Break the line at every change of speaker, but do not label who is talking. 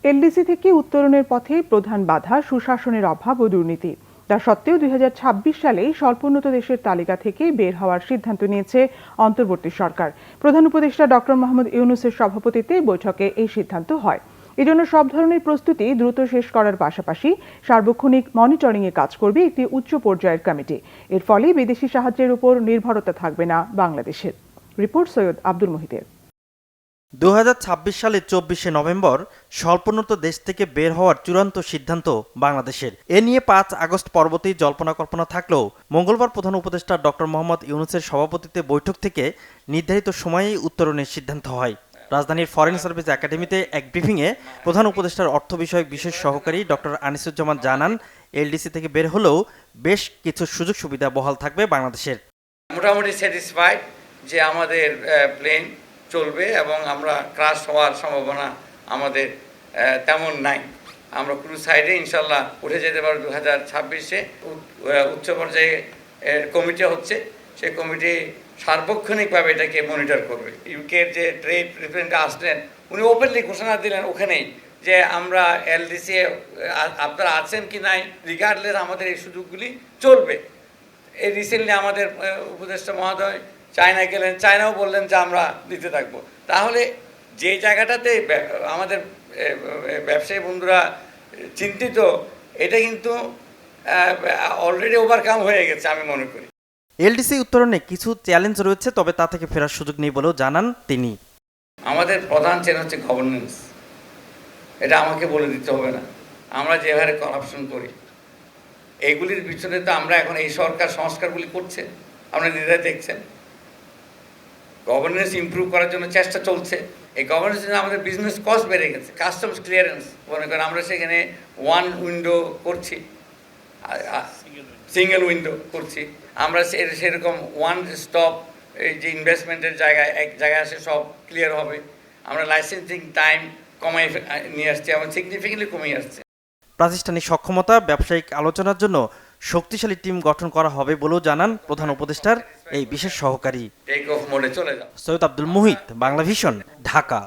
LDC থেকে উত্তরণের পথে প্রধান বাধা সুশাসনের অভাব ও দুর্নীতি। তা সত্ত্বেও 2026 সালে স্বল্পোন্নত দেশের তালিকা থেকে বের হওয়ার সিদ্ধান্ত নিয়েছে অন্তর্বর্তী সরকার। প্রধান উপদেষ্টা ডক্টর মোহাম্মদ ইউনূসের সভাপতিত্বে বৈঠকে এই সিদ্ধান্ত হয়। এজন্য সব ধরনের প্রস্তুতি দ্রুত শেষ করার পাশাপাশি সার্বক্ষণিক মনিটরিংয়ে কাজ করবে একটি উচ্চ পর্যায়ের কমিটি। এর ফলে বিদেশি সাহায্যের উপর নির্ভরতা থাকবে না বাংলাদেশের। রিপোর্ট সৈয়দ আব্দুল মুহিতের।
2026 সালের 24শে নভেম্বর স্বল্পোন্নত দেশ থেকে বের হওয়ার চূড়ান্ত সিদ্ধান্ত বাংলাদেশের। এ নিয়ে 5 আগস্ট পরবর্তী জল্পনা কল্পনা থাকলেও মঙ্গলবার প্রধান উপদেষ্টা ডক্টর মোহাম্মদ ইউনূসের সভাপতিত্বে বৈঠক থেকে নির্ধারিত সময়েই উত্তরণের সিদ্ধান্ত হয়। রাজধানীর ফরেন সার্ভিস একাডেমিতে এক ব্রিফিংয়ে প্রধান উপদেষ্টার অর্থ বিষয়ক বিশেষ সহকারী ডক্টর আনিসুজ্জামান জানান, এলডিসি থেকে বের হলেও বেশ কিছু সুযোগ সুবিধা বহাল থাকবে বাংলাদেশের।
মোটামুটি স্যাটিসফাইড যে আমাদের প্লেন চলবে এবং আমরা ক্রাশ হওয়ার সম্ভাবনা আমাদের তেমন নাই। আমরা ক্রুজ সাইডে ইনশাল্লাহ উঠে যেতে পারব। 2026-এ উচ্চ পর্যায়ে কমিটি হচ্ছে, সেই কমিটি সার্বক্ষণিকভাবে এটাকে মনিটর করবে। ইউকের যে ট্রেড রিপ্রেজেন্টেটিভ আসলেন, উনি ওপেনলি ঘোষণা দিলেন ওখানেই যে আমরা এলডিসি আপনারা আছেন কি নাই রিগার্ডলেস আমাদের এই সুযোগগুলি চলবে। এই রিসেন্টলি আমাদের উপদেষ্টা মহোদয় চায়না গেলেন, চায়নাও বললেন যে আমরা দিতে থাকবো। তাহলে যে জায়গাটাতে আমাদের ব্যবসায়ী বন্ধুরা চিন্তিত, এটা কিন্তু অলরেডি ওভারকাম হয়ে গেছে আমি মনে করি।
এলডিসি উত্তরণে কিছু চ্যালেঞ্জ রয়েছে, তবে তা থেকে ফেরার সুযোগ নেই বলেও জানান তিনি।
আমাদের প্রধান চ্যালেঞ্জ হচ্ছে গভর্নেন্স। এটা আমাকে বলে দিতে হবে না। আমরা যে হারে করাপশন করি, এইগুলির পিছনে তো আমরা এখন এই সরকার সংস্কারগুলি করছে, আপনারা নিজেরাই দেখছেন। গভর্নেন্স ইমপ্রুভ করার জন্য চেষ্টা চলছে। এই গভর্নেন্সের জন্য আমাদের বিজনেস কস্ট বেড়ে গেছে। কাস্টমস ক্লিয়ারেন্স মনে করেন আমরা সেখানে ওয়ান উইন্ডো করছি, সিঙ্গেল উইন্ডো করছি। আমরা সেরকম ওয়ান স্টপ এই যে ইনভেস্টমেন্টের জায়গায় এক জায়গায় আসে সব ক্লিয়ার হবে। আমরা লাইসেন্সিং টাইম কমাই নিয়ে আসছি, আমরা সিগনিফিকেন্টলি কমিয়ে আসছে।
প্রাতিষ্ঠানিক সক্ষমতা ব্যবসায়িক আলোচনার জন্য শক্তিশালী টিম গঠন করা হবে বলেও জানান প্রধান উপদেষ্টার এই বিশেষ সহকারী।
টেক অফ মোডে চলে যাও।
সৈয়দ আব্দুল মুহিত, বাংলাভিশন, ঢাকা।